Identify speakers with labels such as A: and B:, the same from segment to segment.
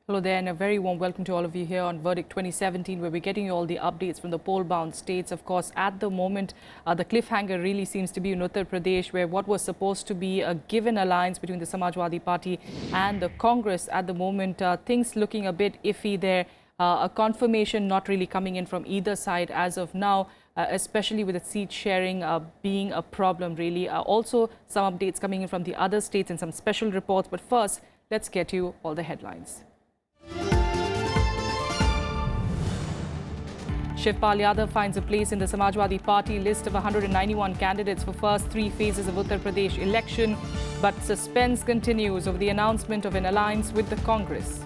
A: Hello there and a very warm welcome to all of you here on Verdict 2017, where we're getting you all the updates from the poll-bound states. Of course, at the moment, the cliffhanger really seems to be in Uttar Pradesh, where what was supposed to be a given alliance between the Samajwadi Party and the Congress, at the moment, things looking a bit iffy there. A confirmation not really coming in from either side as of now, especially with the seat sharing being a problem, really. Also, some updates coming in from the other states and some special reports. But first, let's get you all the headlines. Shivpal Yadav finds a place in the Samajwadi Party list of 191 candidates for first three phases of Uttar Pradesh election, but suspense continues over the announcement of an alliance with the Congress.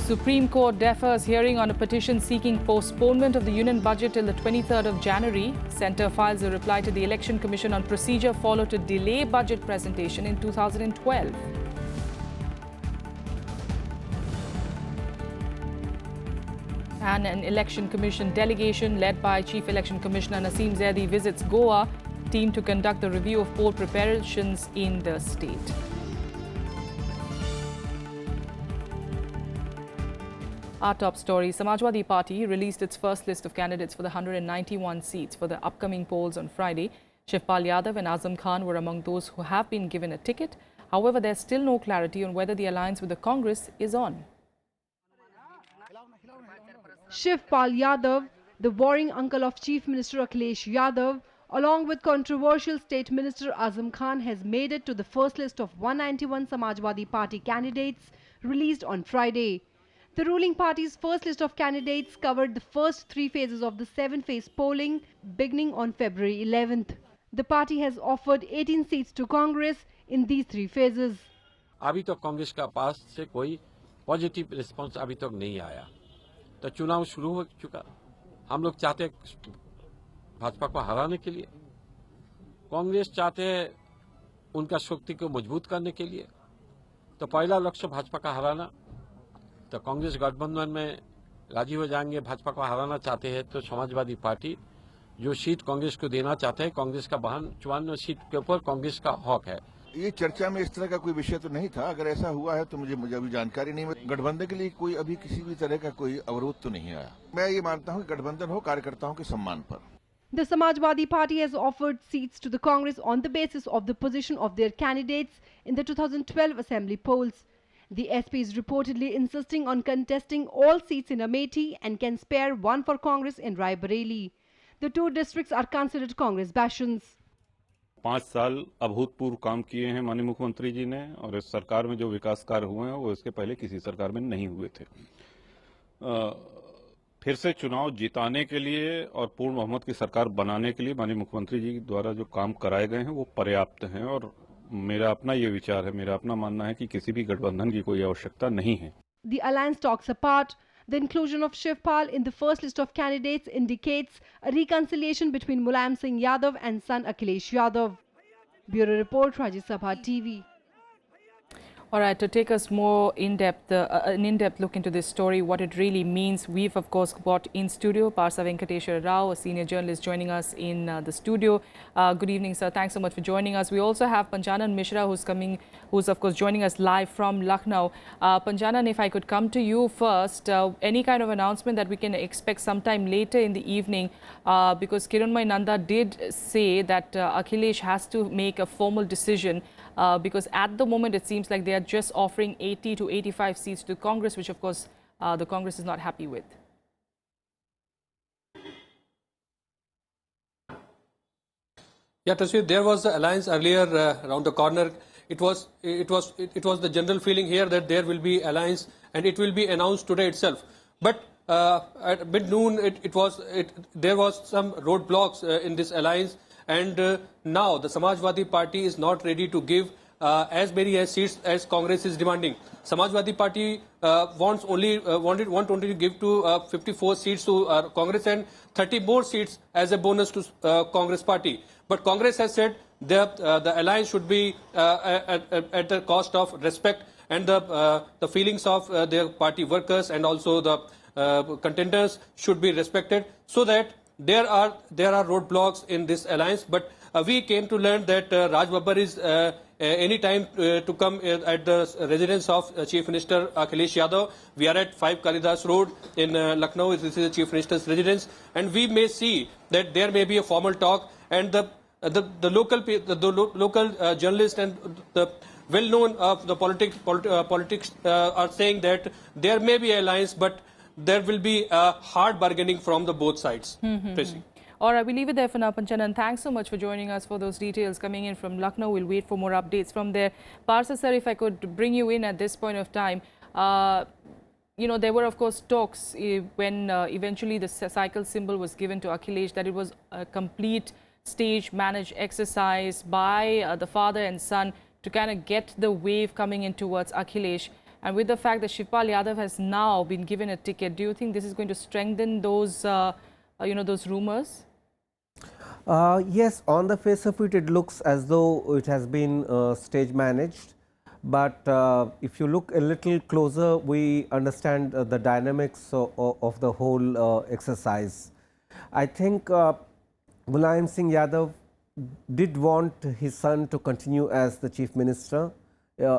A: Supreme Court defers hearing on a petition seeking postponement of the union budget till the 23rd of January. Centre files a reply to the Election Commission on procedure followed to delay budget presentation in 2012. And an Election Commission delegation led by Chief Election Commissioner Nasim Zaidi visits Goa, team to conduct the review of poll preparations in the state. Our top story, Samajwadi Party released its first list of candidates for the 191 seats for the upcoming polls on Friday. Shivpal Yadav and Azam Khan were among those who have been given a ticket. However, there's still no clarity on whether the alliance with the Congress is on.
B: Shivpal Yadav, the warring uncle of Chief Minister Akhilesh Yadav, along with controversial State Minister Azam Khan, has made it to the first list of 191 Samajwadi Party candidates released on Friday. The ruling party's first list of candidates covered the first three phases of the seven-phase polling beginning on February 11th. The party has offered 18 seats to Congress in these three phases.
C: अभी तो कांग्रेस का पास से कोई positive response अभी तक नहीं आया, तो चुनाव शुरू हो चुका। हम लोग चाहते भाजपा को हराने के लिए, कांग्रेस चाहते उनका शक्ति को मजबूत करने के लिए। तो पहला लक्ष्य भाजपा का हराना, तो कांग्रेस गठबंधन में राजी हो जाएंगे। भाजपा को हराना चाहते हैं तो समाजवादी पार्टी जो सीट कांग्रेस को देना चाहते हैं, कांग्रेस का 54 सीट के ऊपर कांग्रेस का हक है।
D: ये चर्चा में इस तरह का कोई विषय तो नहीं था। अगर ऐसा हुआ है तो मुझे अभी जानकारी नहीं है। गठबंधन के लिए कोई अभी किसी भी तरह का कोई अवरोध तो नहीं आया। मैं ये मानता हूँ कि गठबंधन हो कार्यकर्ताओं के सम्मान पर।
B: The Samajwadi Party has offered seats to the Congress on the basis of the position of their candidates in the 2012 assembly polls. The SP is reportedly insisting on contesting all seats in Amethi and can spare one for Congress in Rai Bareli. The two districts are considered Congress bastions.
E: 5 साल अभूतपूर्व काम किए हैं माननीय मुख्यमंत्री जी ने, और इस सरकार में जो विकास कार्य हुए हैं वो इसके पहले किसी सरकार में नहीं हुए थे। फिर से चुनाव जिताने के लिए और पूर्ण बहुमत की सरकार बनाने के लिए माननीय मुख्यमंत्री जी द्वारा जो काम कराए गए हैं वो पर्याप्त हैं, और मेरा अपना ये विचार है, मेरा अपना मानना है कि किसी भी गठबंधन की कोई आवश्यकता नहीं है।
B: The alliance talks apart. The inclusion of Shivpal in the first list of candidates indicates a reconciliation between Mulayam Singh Yadav and son Akhilesh Yadav. Bureau Report, Rajya Sabha TV.
A: All right, to take us more an in-depth look into this story, what it really means, we've of course got in studio Parsa Venkateshwar Rao, a senior journalist, joining us in the studio. Good evening, sir. Thanks so much for joining us. We also have Panjanan Mishra, who's of course joining us live from Lucknow. Panjanan, if I could come to you first, any kind of announcement that we can expect sometime later in the evening, because Kiranmay Nanda did say that Akhilesh has to make a formal decision. Because at the moment it seems like they are just offering 80 to 85 seats to Congress, which of course the Congress is not happy with.
F: Yeah, Tasveer, there was the alliance earlier around the corner. It was the general feeling here that there will be alliance and it will be announced today itself. But at mid-noon there was some roadblocks in this alliance. And now the Samajwadi Party is not ready to give as many seats as Congress is demanding. Samajwadi Party wants only to give to 54 seats to Congress and 30 more seats as a bonus to Congress Party. But Congress has said the alliance should be at the cost of respect and the feelings of their party workers and also the contenders should be respected, so that there are roadblocks in this alliance. But we came to learn that Raj Babbar is any time to come at the residence of Chief Minister Akhilesh Yadav. We are at 5 Kalidas Road in Lucknow. This is the Chief Minister's residence, and we may see that there may be a formal talk, and the local journalists and the well-known of the politics are saying that there may be alliance, but there will be hard bargaining from the both sides. Tracy.
A: All right, we'll leave it there for now, Panchanan. Thanks so much for joining us for those details coming in from Lucknow. We'll wait for more updates from there. Parsa sir, if I could bring you in at this point of time. You know, there were, of course, talks when eventually the cycle symbol was given to Akhilesh that it was a complete stage-managed exercise by the father and son to kind of get the wave coming in towards Akhilesh. And with the fact that Shivpal Yadav has now been given a ticket, do you think this is going to strengthen those, those rumors?
G: Yes, on the face of it, it looks as though it has been stage managed. But if you look a little closer, we understand the dynamics of the whole exercise. I think Mulayam Singh Yadav did want his son to continue as the chief minister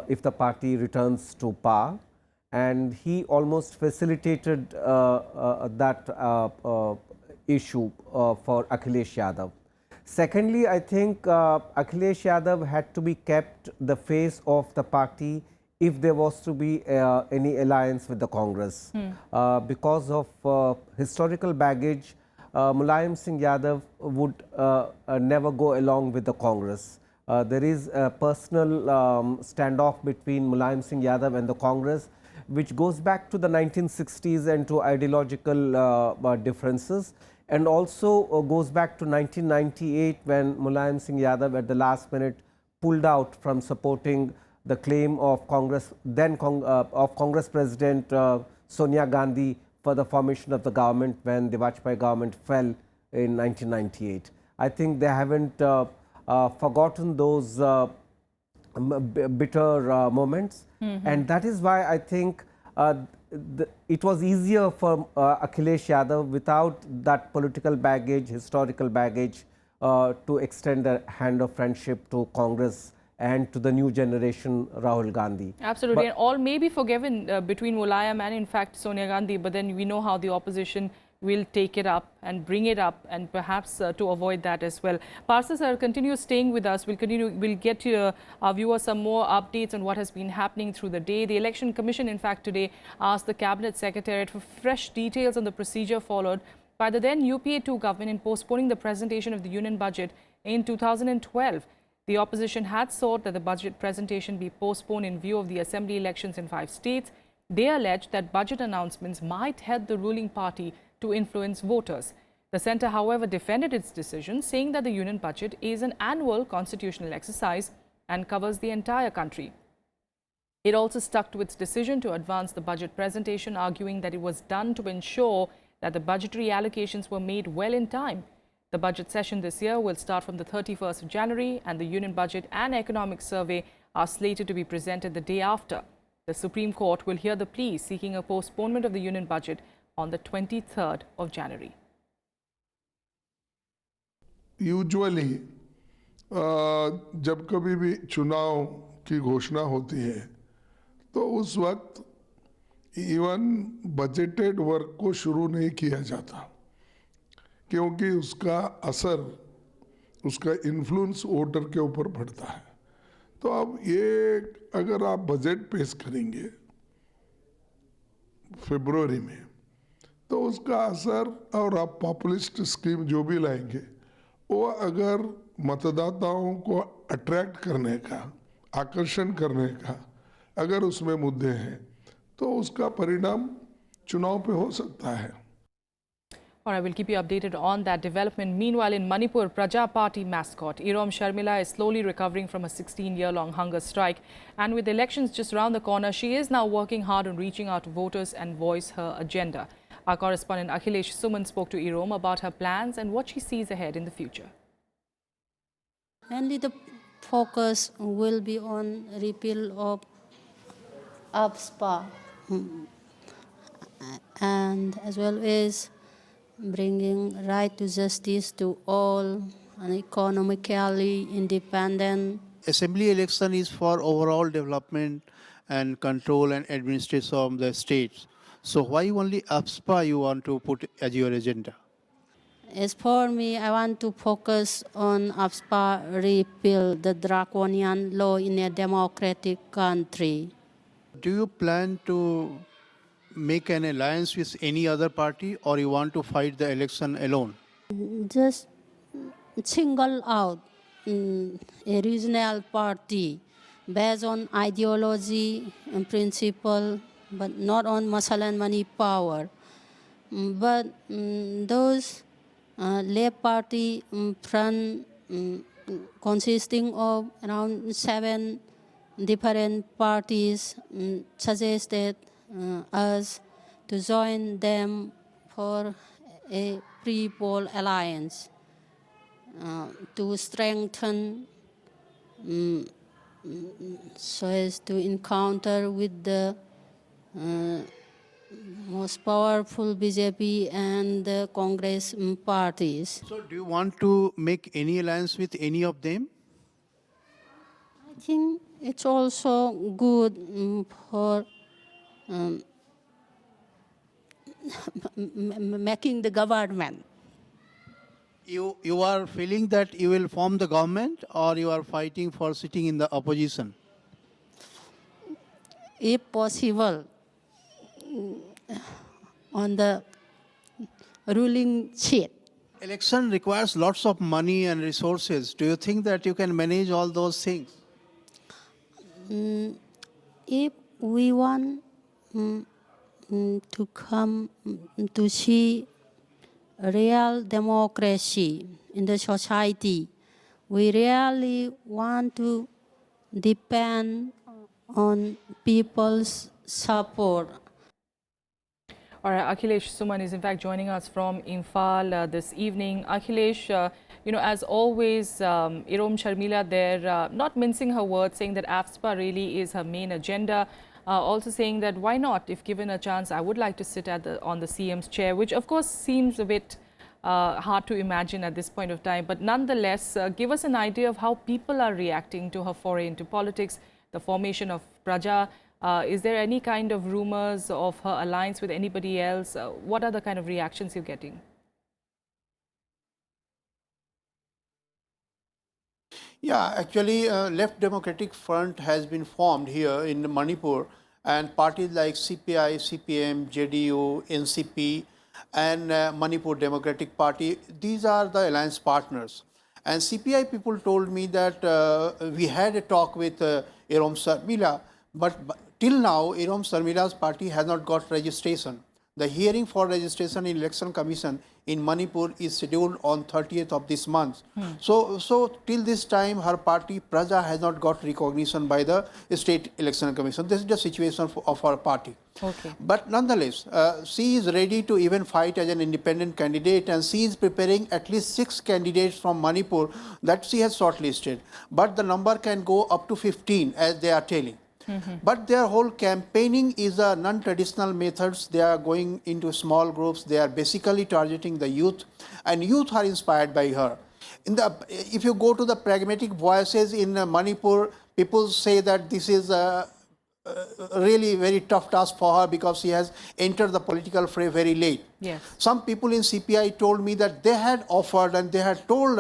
G: if the party returns to power, and he almost facilitated that issue for Akhilesh Yadav. Secondly, I think Akhilesh Yadav had to be kept the face of the party if there was to be any alliance with the Congress. Because of historical baggage, Mulayam Singh Yadav would never go along with the Congress. There is a personal standoff between Mulayam Singh Yadav and the Congress, which goes back to the 1960s and to ideological differences, and also goes back to 1998 when Mulayam Singh Yadav at the last minute pulled out from supporting the claim of Congress President Sonia Gandhi for the formation of the government when the Vajpayee government fell in 1998. I think they haven't forgotten those bitter moments, and that is why I think it was easier for Akhilesh Yadav without that political baggage, historical baggage, to extend a hand of friendship to Congress and to the new generation Rahul Gandhi.
A: Absolutely, and all may be forgiven between Mulayam and in fact Sonia Gandhi, but then we know how the opposition will take it up and bring it up, and perhaps to avoid that as well. Parsa sir, continue staying with us. We'll get to our viewers some more updates on what has been happening through the day. The Election Commission, in fact, today asked the Cabinet Secretariat for fresh details on the procedure followed by the then UPA-2 government in postponing the presentation of the Union Budget in 2012. The opposition had sought that the budget presentation be postponed in view of the assembly elections in 5 states. They alleged that budget announcements might help the ruling party to influence voters. The centre, however, defended its decision, saying that the Union Budget is an annual constitutional exercise and covers the entire country. It also stuck to its decision to advance the budget presentation, arguing that it was done to ensure that the budgetary allocations were made well in time. The budget session this year will start from the 31st of January, and the Union Budget and Economic Survey are slated to be presented the day after. The Supreme Court will hear the plea seeking a postponement of the Union Budget on the 23rd of January.
H: Usually, जब कभी भी चुनाव की घोषणा होती है तो उस वक्त इवन बजटेड वर्क को शुरू नहीं किया जाता, क्योंकि उसका असर, उसका इन्फ्लुएंस वोटर के ऊपर पड़ता है. तो अब ये अगर आप बजट पेश करेंगे फरवरी में, तो उसका असर, और आप पॉपुलिस्ट स्कीम जो भी लाएंगे, वो अगर मतदाताओं को अट्रैक्ट करने का, आकर्षण करने का अगर उसमें मुद्दे हैं, तो उसका परिणाम चुनाव पे हो सकता है.
A: All right, we'll keep you updated on that development. Meanwhile, in Manipur, Praja Party mascot Irom Sharmila is slowly recovering from a 16-year-long hunger strike. And with elections just around the corner, she is now working hard on reaching out to voters and voice her agenda. Our correspondent Akhilesh Suman spoke to Irom about her plans and what she sees ahead in the future.
I: Mainly the focus will be on repeal of ABSPA and as well as bringing right to justice to all and economically independent.
J: Assembly election is for overall development and control and administration of the states. So why only AFSPA you want to put as your agenda?
I: As for me, I want to focus on AFSPA repeal the draconian law in a democratic country.
J: Do you plan to make an alliance with any other party, or you want to fight the election alone?
I: Just single out a regional party based on ideology and principle, but not on muscle and money power. But those left party front consisting of around 7 different parties suggested us to join them for a pre-poll alliance to strengthen so as to encounter with the most powerful BJP and the Congress parties.
J: So do you want to make any alliance with any of them?
I: I think it's also good for making the government.
J: You are feeling that you will form the government, or you are fighting for sitting in the opposition?
I: If possible, on the ruling seat.
J: Election requires lots of money and resources. Do you think that you can manage all those things?
I: If we want to come to see real democracy in the society, we really want to depend on people's support.
A: All right, Akhilesh Suman is in fact joining us from Imphal this evening. Akhilesh, as always, Irom Sharmila there, not mincing her words, saying that AFSPA really is her main agenda. Also saying that why not, if given a chance, I would like to sit on the CM's chair, which of course seems a bit hard to imagine at this point of time. But nonetheless, give us an idea of how people are reacting to her foray into politics, the formation of Praja. Is there any kind of rumors of her alliance with anybody else? What are the kind of reactions you're getting?
J: Yeah, actually, Left Democratic Front has been formed here in Manipur, and parties like CPI, CPM, JDU, NCP, and Manipur Democratic Party, these are the alliance partners. And CPI people told me that we had a talk with Irom Sharmila, but till now, Irom Sharmila's party has not got registration. The hearing for registration in Election Commission in Manipur is scheduled on 30th of this month. So till this time, her party, Praja, has not got recognition by the State Election Commission. This is the situation of her party.
A: Okay.
J: But nonetheless, she is ready to even fight as an independent candidate, and she is preparing at least 6 candidates from Manipur that she has shortlisted. But the number can go up to 15, as they are telling. But their whole campaigning is a non-traditional methods. They are going into small groups. They are basically targeting the youth, and youth are inspired by her. If you go to the pragmatic voices in Manipur, people say that this is a really very tough task for her because she has entered the political fray very late.
A: Yes.
J: Some people in CPI told me that they had offered and they had told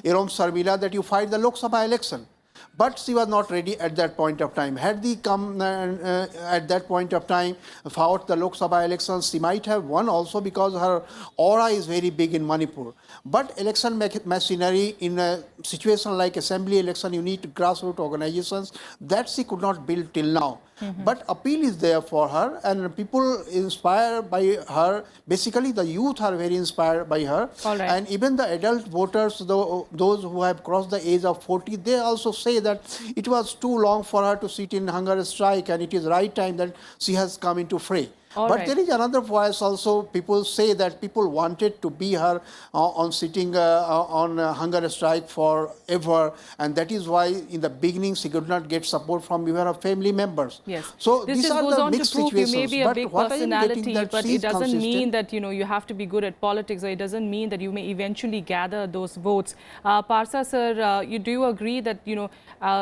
J: Irom Sharmila that you fight the Lok Sabha election. But she was not ready at that point of time. Had they come at that point of time, fought the Lok Sabha elections, she might have won also because her aura is very big in Manipur. But election machinery in a situation like assembly election, you need grassroots organizations that she could not build till now. But appeal is there for her, and people inspired by her. Basically, the youth are very inspired by her.
A: All right.
J: And even the adult voters, those who have crossed the age of 40, they also say that it was too long for her to sit in hunger strike, and it is right time that she has come into fray.
A: All
J: but
A: right.
J: there is another voice also. People say that people wanted to be her on sitting on hunger strike forever, and that is why in the beginning she could not get support from even her family members.
A: Yes.
J: So
A: This
J: these
A: just
J: are
A: goes
J: the
A: on to
J: mixed
A: prove you may
J: situations.
A: be a
J: But
A: big
J: what I am getting
A: personality,
J: that
A: but
J: she
A: it
J: is
A: doesn't mean
J: consistent.
A: that, you have to be good at politics, or it doesn't mean that you may eventually gather those votes. Parsa sir, do you agree that,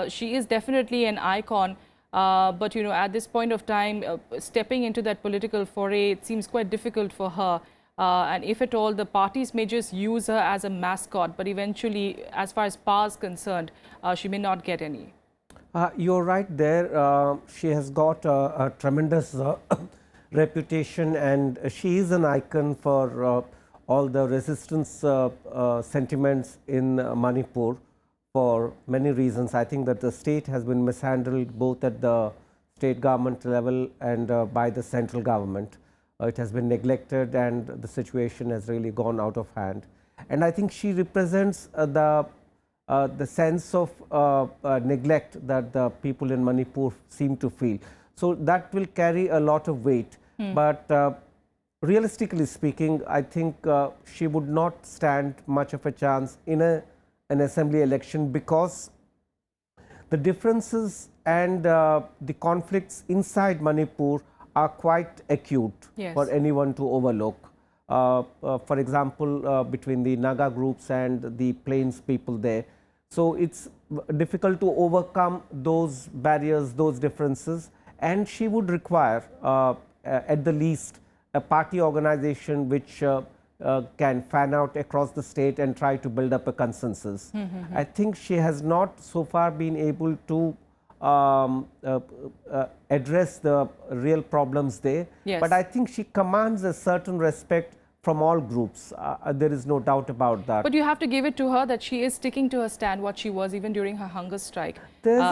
A: she is definitely an icon, but, at this point of time, stepping into that political foray, it seems quite difficult for her. And if at all, the parties may just use her as a mascot, but eventually, as far as power is concerned, she may not get any.
G: You're right there. She has got a tremendous reputation, and she is an icon for all the resistance sentiments in Manipur for many reasons. I think that the state has been mishandled both at the state government level and by the central government. It has been neglected, and the situation has really gone out of hand. And I think she represents the sense of neglect that the people in Manipur seem to feel. So that will carry a lot of weight. But realistically speaking, I think she would not stand much of a chance in an assembly election, because the differences and the conflicts inside Manipur are quite acute for anyone to overlook. For example, between the Naga groups and the plains people there. So it's difficult to overcome those barriers, those differences, and she would require, at the least, a party organization which can fan out across the state and try to build up a consensus. I think she has not so far been able to address the real problems there.
A: Yes.
G: But I think she commands a certain respect from all groups. There is no doubt about that.
A: But you have to give it to her that she is sticking to her stand, what she was even during her hunger strike.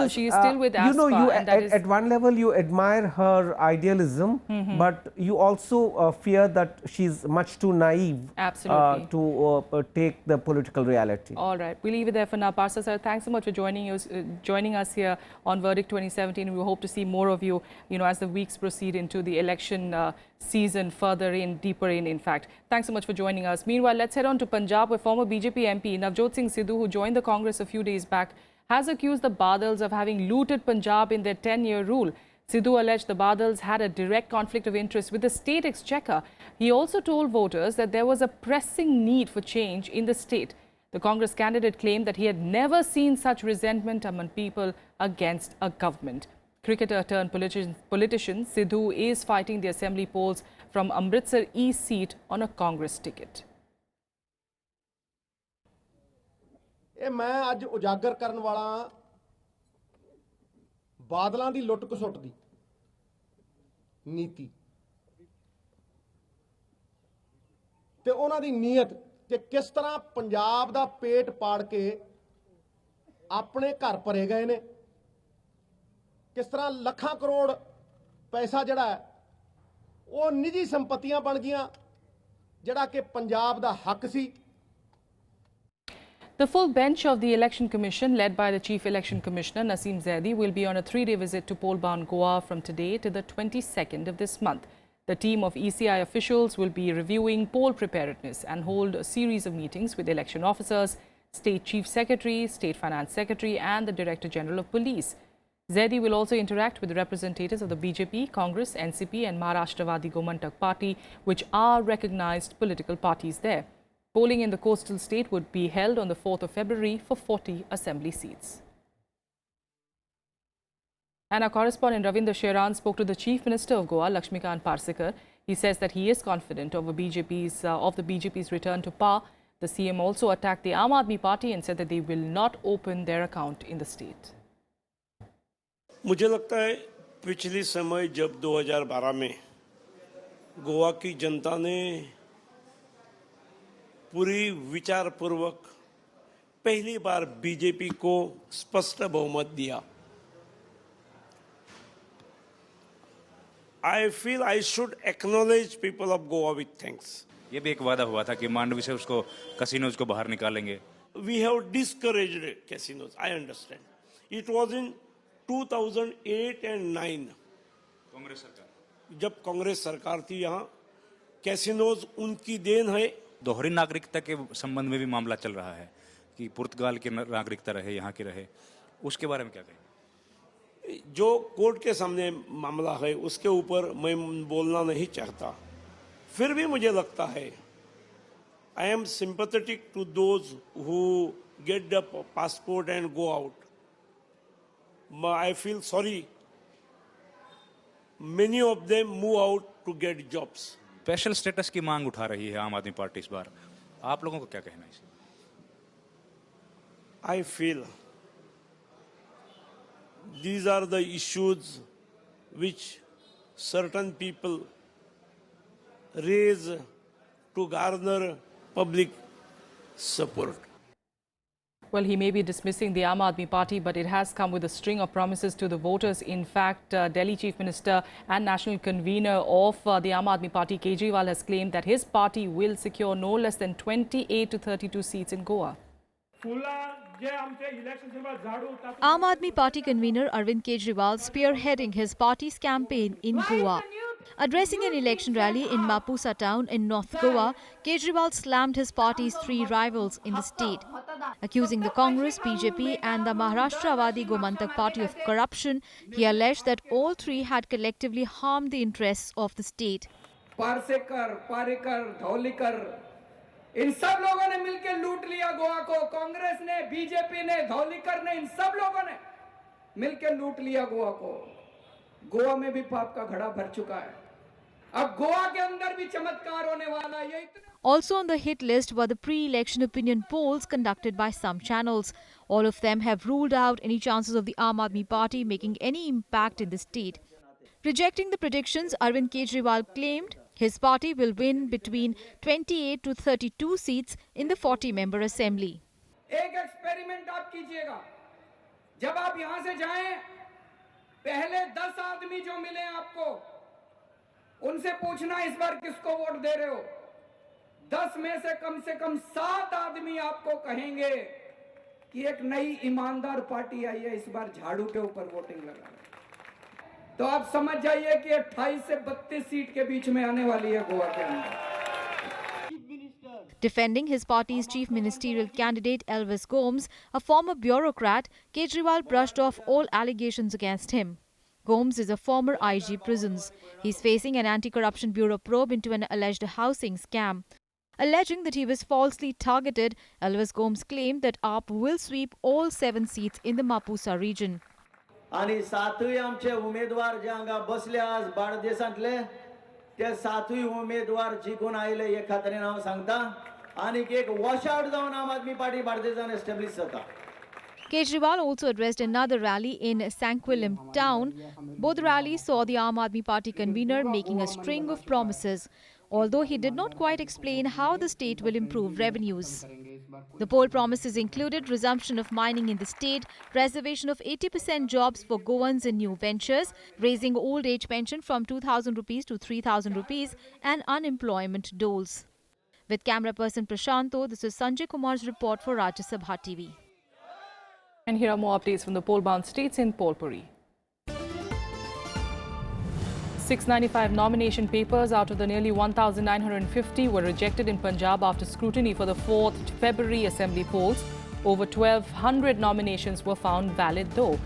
A: She is still with ASPA.
G: At one level you admire her idealism, but you also fear that she's much too naive to take the political reality.
A: All right, we'll leave it there for now. Parsa sir, thanks so much for joining us here on Verdict 2017. We hope to see more of you, as the weeks proceed into the election season, further in, deeper in fact. Thanks so much for joining us. Meanwhile, let's head on to Punjab, where former BJP MP Navjot Singh Sidhu, who joined the Congress a few days back, has accused the Badals of having looted Punjab in their 10-year rule. Sidhu alleged the Badals had a direct conflict of interest with the state exchequer. He also told voters that there was a pressing need for change in the state. The Congress candidate claimed that he had never seen such resentment among people against a government. Cricketer turned politician Sidhu is fighting the assembly polls from Amritsar East seat on a Congress ticket.
K: मैं आज उजागर करन वाला बादलों की लुट घसुट दी नीति ते उन्हां दी नीयत कि किस तरह पंजाब दा पेट पाड़ के अपने घर भरे गए ने, किस तरह लाखां करोड़ पैसा जिहड़ा है वो निजी संपत्तियां बन गईयां जिहड़ा कि पंजाब दा हक सी.
A: The full bench of the Election Commission, led by the Chief Election Commissioner Nasim Zaidi, will be on a 3-day visit to poll-bound Goa from today to the 22nd of this month. The team of ECI officials will be reviewing poll preparedness and hold a series of meetings with election officers, State Chief Secretary, State Finance Secretary and the Director General of Police. Zaidi will also interact with representatives of the BJP, Congress, NCP and Maharashtravadi Gomantak Party, which are recognized political parties there. Polling in the coastal state would be held on the 4th of February for 40 assembly seats. And our correspondent Ravinder Sheran spoke to the Chief Minister of Goa, Lakshmikant Parsekar. He says that he is confident of the BJP's return to power. The CM also attacked the Aam Aadmi Party and said that they will not open their account in the state.
L: मुझे लगता है पिछले समय जब 2012 में गोवा की जनता ने पूरी विचारपूर्वक पहली बार बीजेपी को स्पष्ट बहुमत दिया, I feel I should acknowledge people of Goa with thanks.
M: ये भी एक वादा हुआ था कि मांडवी से उसको कैसीनोज को बाहर निकालेंगे.
L: We have discouraged casinos. I understand. It was in 2008 and 9.
M: Congress सरकार.
L: जब कांग्रेस सरकार थी यहाँ कैसीनोज उनकी देन है।
M: दोहरी नागरिकता के संबंध में भी मामला चल रहा है कि पुर्तगाल की नागरिकता रहे, यहाँ की रहे, उसके बारे में क्या कहेंगे?
L: जो कोर्ट के सामने मामला है उसके ऊपर मैं बोलना नहीं चाहता। फिर भी मुझे लगता है I am sympathetic to those who get the passport and go out. I feel sorry. Many of them move out to get jobs.
M: Special status की मांग उठा रही है आम आदमी पार्टी इस बार, आप लोगों को क्या कहना है इसमें?
L: I feel these are the issues which certain people raise to garner public support.
A: Well, he may be dismissing the Aam Aadmi Party, but it has come with a string of promises to the voters. In fact, Delhi Chief Minister and National Convener of the Aam Aadmi Party, Kejriwal, has claimed that his party will secure no less than 28 to 32 seats in Goa.
N: Aam Aadmi Party convener Arvind Kejriwal spearheading his party's campaign in Goa. Addressing an election rally in Mapusa town in North Goa, Kejriwal slammed his party's three rivals in the state, accusing the Congress, BJP and the Maharashtra-Wadi Gomantak party of corruption. He alleged that all three had collectively harmed the interests of the state.
O: Parsekar, Parrikar, धौलीकर, इन सब लोगों ने मिलकर लूट लिया गोवा को। कांग्रेस ने, BJP ने, धौलीकर ने, इन सब लोगों ने मिलकर लूट लिया गोवा को। गोवा में भी पाप का घड़ा भर चुका है। अब गोवा के अंदर भी चमत्कार होने वाला है।
N: Also on the hit list were the pre-election opinion polls conducted by some channels. All of them have ruled out any chances of the Aam Aadmi Party making any impact in the state. Rejecting the predictions, Arvind Kejriwal claimed his party will win between 28 to 32 seats in the 40-member assembly.
O: एक experiment आप कीजिएगा। जब आप यहां से जाएं, पहले 10 आदमी जो मिले आपको, उनसे पूछना इस बार किसको वोट दे रहे हो। 10 में से कम 7 आदमी आपको कहेंगे कि एक नई ईमानदार पार्टी आई है, इस बार झाड़ू के ऊपर वोटिंग लगा रहे। तो आप समझ जाइए कि 28 से 32 सीट के बीच में आने वाली है गोवा के अंदर।
N: Defending his party's chief ministerial candidate Elvis Gomes, a former bureaucrat, Kejriwal brushed off all allegations against him. Gomes is a former IG prisons. He's facing an anti-corruption bureau probe into an alleged housing scam. Alleging that he was falsely targeted, Elvis Gomes claimed that AAP will sweep all 7 seats in the Mapusa region.
P: आणि सातूय आमचे उमेदवार जे हांगा बसले आज बाळदेसांतले ते सातूय उमेदवार जिखून आयले हे खात्रीन हांव सांगता आनी एक वॉश आउट जावन आम आदमी पार्टी बाळदेसान एस्टॅब्लिश जाता.
N: Kejriwal also addressed another rally in Sanquillim town. Both rallies saw the Aam Aadmi Party convener making a string of promises, although he did not quite explain how the state will improve revenues. The poll promises included resumption of mining in the state, preservation of 80% jobs for Goans in new ventures, raising old age pension from 2,000 rupees to 3,000 rupees, and unemployment doles. With camera person Prashanto, this is Sanjay Kumar's report for Rajya Sabha TV.
A: And here are more updates from the poll-bound states in Polpuri. 695 nomination papers out of the nearly 1,950 were rejected in Punjab after scrutiny for the 4th February assembly polls. Over 1,200 nominations were found valid though.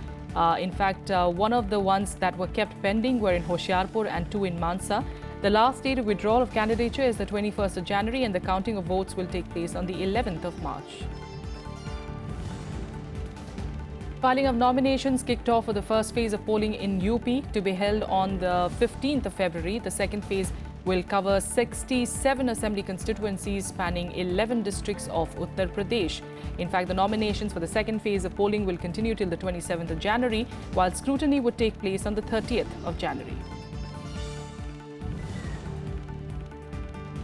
A: In fact, one of the ones that were kept pending were in Hoshiarpur and 2 in Mansa. The last date of withdrawal of candidature is the 21st of January and the counting of votes will take place on the 11th of March. Filing of nominations kicked off for the first phase of polling in UP to be held on the 15th of February. The second phase will cover 67 assembly constituencies spanning 11 districts of Uttar Pradesh. In fact, the nominations for the second phase of polling will continue till the 27th of January, while scrutiny would take place on the 30th of January.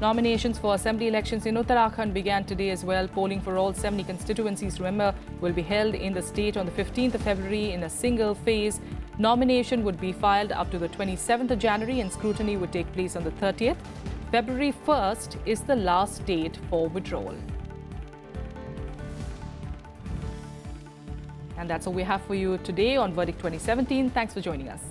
A: Nominations for assembly elections in Uttarakhand began today as well. Polling for all 70 constituencies, remember, will be held in the state on the 15th of February in a single phase. Nomination would be filed up to the 27th of January and scrutiny would take place on the 30th. February 1st is the last date for withdrawal. And that's all we have for you today on Verdict 2017. Thanks for joining us.